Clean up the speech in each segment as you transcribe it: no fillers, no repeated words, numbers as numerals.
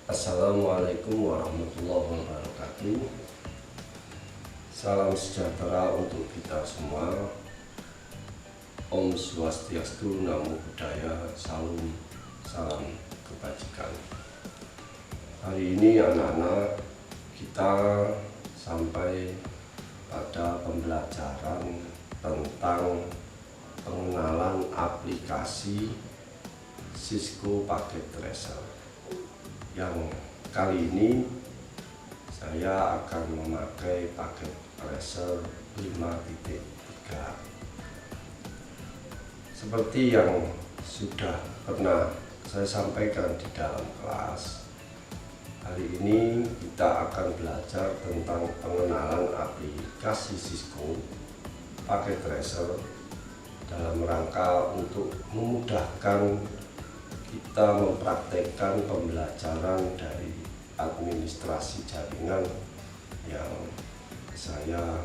Assalamualaikum warahmatullahi wabarakatuh. Salam sejahtera untuk kita semua. Om Swastiastu, Namo Buddhaya, salam kebajikan. Hari ini anak-anak kita sampai pada pembelajaran tentang pengenalan aplikasi Cisco Packet Tracer. Yang kali ini saya akan memakai paket tracer 5.3. Seperti yang sudah pernah saya sampaikan di dalam kelas, hari ini kita akan belajar tentang pengenalan aplikasi Cisco Packet Tracer dalam rangka untuk memudahkan kita mempraktekkan pembelajaran dari administrasi jaringan yang saya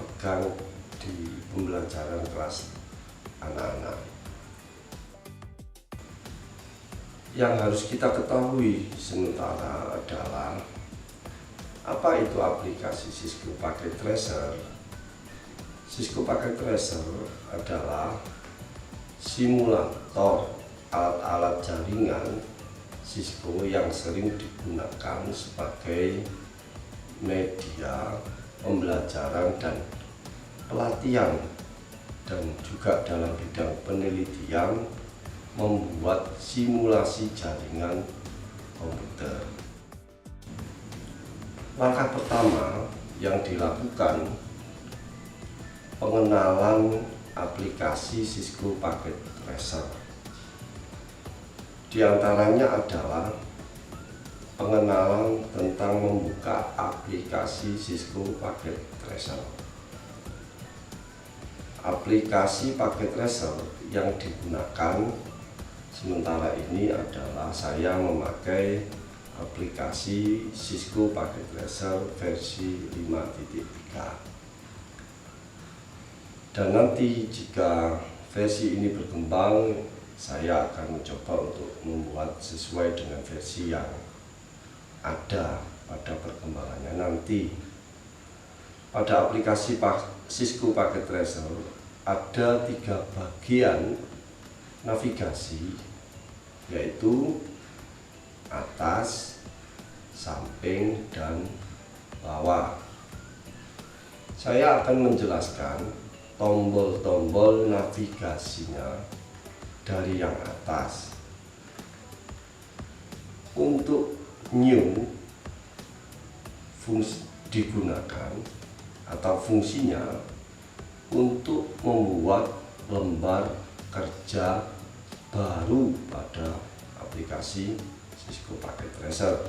pegang di pembelajaran kelas anak-anak. Yang harus kita ketahui sementara adalah apa itu aplikasi Cisco Packet Tracer. Cisco Packet Tracer adalah simulator alat-alat jaringan Cisco yang sering digunakan sebagai media pembelajaran dan pelatihan, dan juga dalam bidang penelitian membuat simulasi jaringan komputer. Langkah pertama yang dilakukan pengenalan aplikasi Cisco Packet Tracer. Di antaranya adalah pengenalan tentang membuka aplikasi Cisco Packet Tracer. Aplikasi Packet Tracer yang digunakan sementara ini adalah saya memakai aplikasi Cisco Packet Tracer versi 5.3. Dan nanti jika versi ini berkembang, saya akan mencoba untuk membuat sesuai dengan versi yang ada pada perkembangannya nanti. Pada aplikasi Cisco Packet Tracer ada 3 bagian navigasi, yaitu atas, samping, dan bawah. Saya akan menjelaskan tombol-tombol navigasinya dari yang atas. Untuk new digunakan atau fungsinya untuk membuat lembar kerja baru pada aplikasi Cisco Packet Tracer.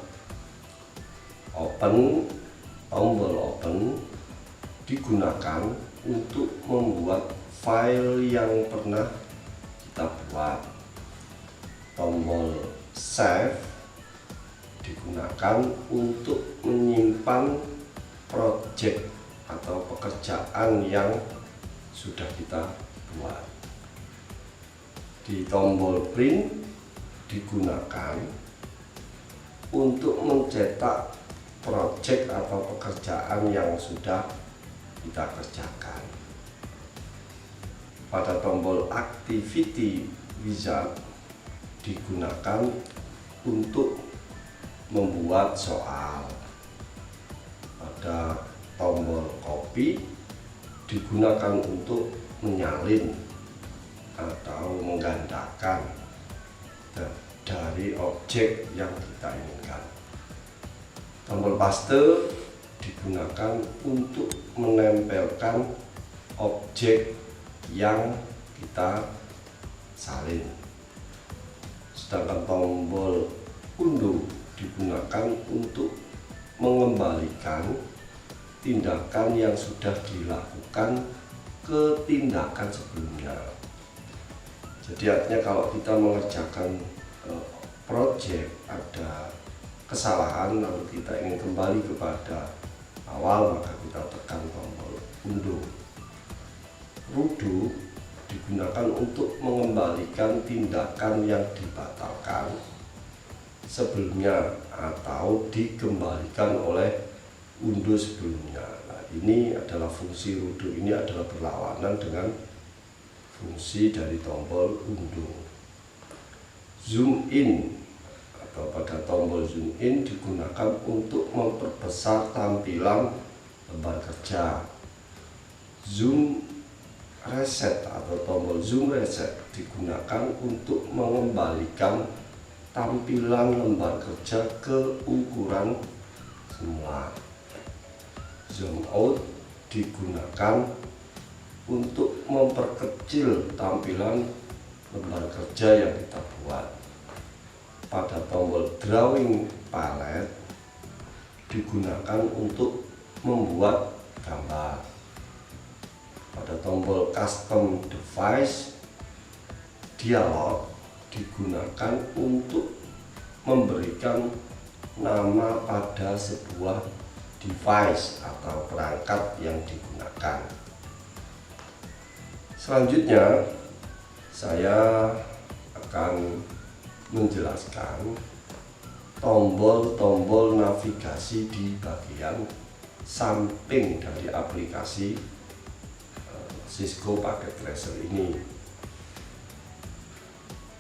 Tombol open digunakan untuk membuat file yang pernah kita buat. Tombol save digunakan untuk menyimpan project atau pekerjaan yang sudah kita buat. Di tombol print digunakan untuk mencetak project atau pekerjaan yang sudah kita kerjakan. Pada tombol activity wizard digunakan untuk membuat soal. Pada tombol copy digunakan untuk menyalin atau menggandakan dari objek yang kita inginkan. Tombol paste digunakan untuk menempelkan objek yang kita salin. Sedangkan tombol undo digunakan untuk mengembalikan tindakan yang sudah dilakukan ke tindakan sebelumnya. Jadi artinya kalau kita mengerjakan project ada kesalahan lalu kita ingin kembali kepada awal, maka kita tekan tombol undo. Redo digunakan untuk mengembalikan tindakan yang dibatalkan sebelumnya atau dikembalikan oleh unduh sebelumnya. Nah, ini adalah fungsi rudo, ini adalah berlawanan dengan fungsi dari tombol unduh. Zoom in atau pada tombol zoom in digunakan untuk memperbesar tampilan lembar kerja. Zoom reset atau tombol zoom reset digunakan untuk mengembalikan tampilan lembar kerja ke ukuran semula. Zoom out digunakan untuk memperkecil tampilan lembar kerja yang kita buat. Pada tombol drawing palette digunakan untuk membuat gambar. Pada tombol custom device dialog digunakan untuk memberikan nama pada sebuah device atau perangkat yang digunakan. Selanjutnya saya akan menjelaskan tombol-tombol navigasi di bagian samping dari aplikasi Cisco Packet Tracer ini.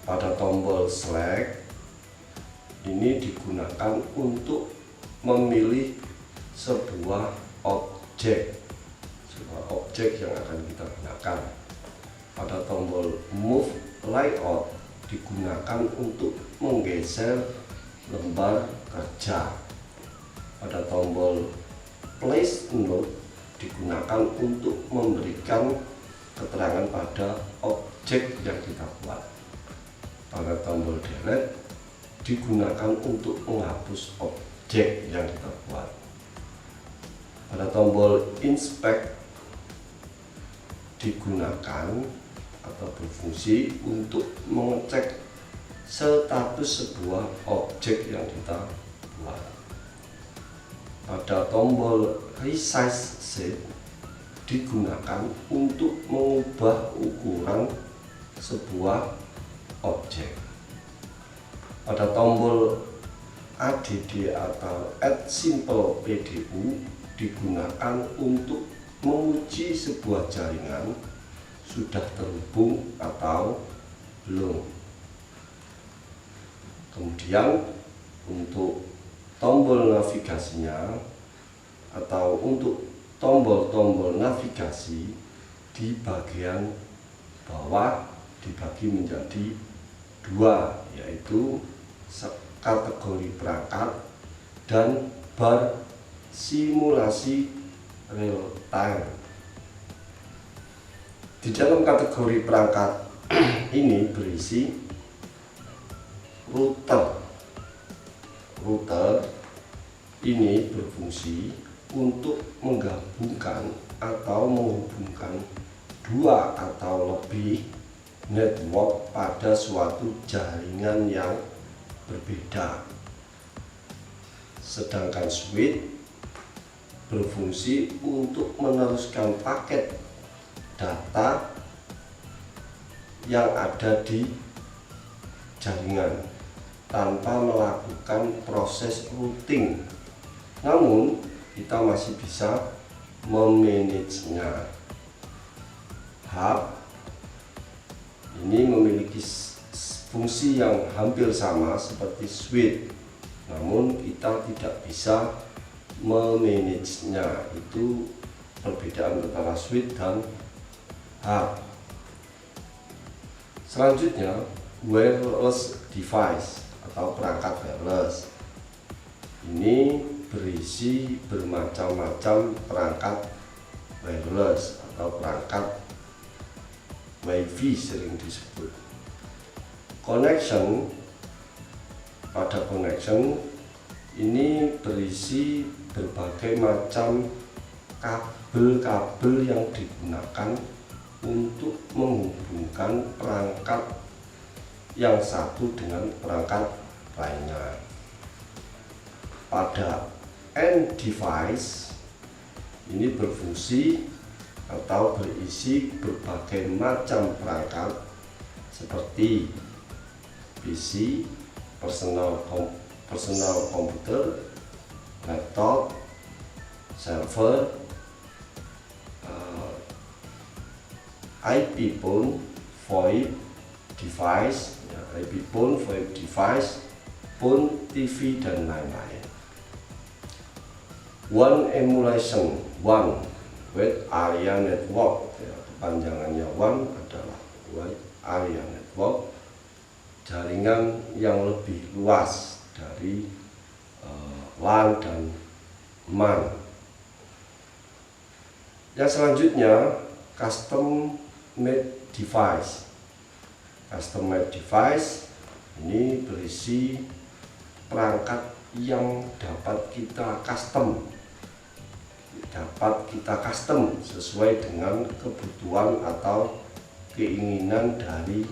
Pada tombol select ini digunakan untuk memilih sebuah objek yang akan kita gunakan. Pada tombol move layout digunakan untuk menggeser lembar kerja. Pada tombol place note digunakan untuk memberikan keterangan pada objek yang kita buat. Pada tombol delete digunakan untuk menghapus objek yang kita buat. Pada tombol inspect digunakan atau berfungsi untuk mengecek status sebuah objek yang kita buat. Pada tombol resize sheet digunakan untuk mengubah ukuran sebuah objek. Pada tombol ADD atau Add Simple PDU digunakan untuk menguji sebuah jaringan sudah terhubung atau belum. Kemudian untuk tombol navigasinya atau untuk tombol-tombol navigasi di bagian bawah dibagi menjadi dua, yaitu kategori perangkat dan bar simulasi real time. Di dalam kategori perangkat ini berisi router. Router ini berfungsi untuk menggabungkan atau menghubungkan dua atau lebih network pada suatu jaringan yang berbeda. Sedangkan switch berfungsi untuk meneruskan paket data yang ada di jaringan tanpa melakukan proses routing. Namun kita masih bisa memanagenya. Hub ini memiliki fungsi yang hampir sama seperti switch, namun kita tidak bisa memanagenya. Itu perbedaan antara switch dan hub. Selanjutnya wireless device atau perangkat wireless. Ini berisi bermacam-macam perangkat wireless atau perangkat WiFi sering disebut. Connection, pada connection ini berisi berbagai macam kabel-kabel yang digunakan untuk menghubungkan perangkat yang satu dengan perangkat lainnya. Pada end device ini berfungsi atau berisi berbagai macam perangkat seperti PC, personal computer, laptop, server, IP phone, VoIP device, IP phone, VoIP device, phone, TV, dan lain-lain. One emulation, one wide area network, kepanjangannya one adalah wide area network, jaringan yang lebih luas dari LAN dan MAN. Yang selanjutnya, custom made device. Custom made device ini berisi perangkat yang dapat kita custom sesuai dengan kebutuhan atau keinginan dari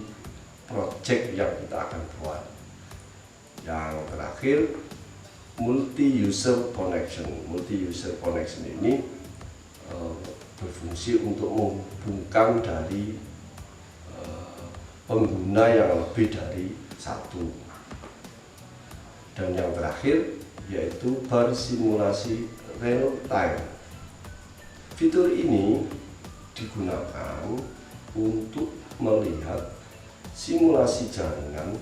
project yang kita akan buat. Yang terakhir, multi user connection. Multi user connection ini berfungsi untuk menghubungkan dari pengguna yang lebih dari satu. Dan yang terakhir yaitu bersimulasi real time. Fitur ini digunakan untuk melihat simulasi jaringan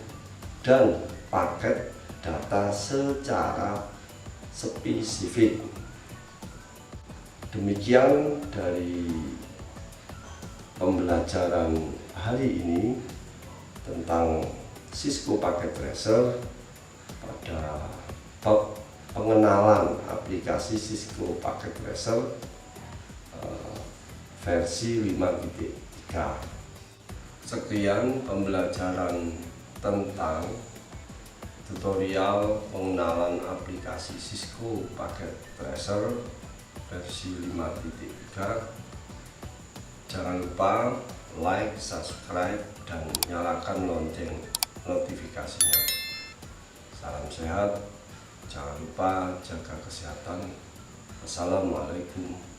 dan paket data secara spesifik. Demikian dari pembelajaran hari ini tentang Cisco Packet Tracer pada bab pengenalan aplikasi Cisco Packet Tracer versi 5.3. Sekian pembelajaran tentang tutorial pengenalan aplikasi Cisco Packet Tracer versi 5.3. Jangan lupa like, subscribe, dan nyalakan lonceng notifikasinya. Salam sehat, jangan lupa jaga kesehatan. Assalamualaikum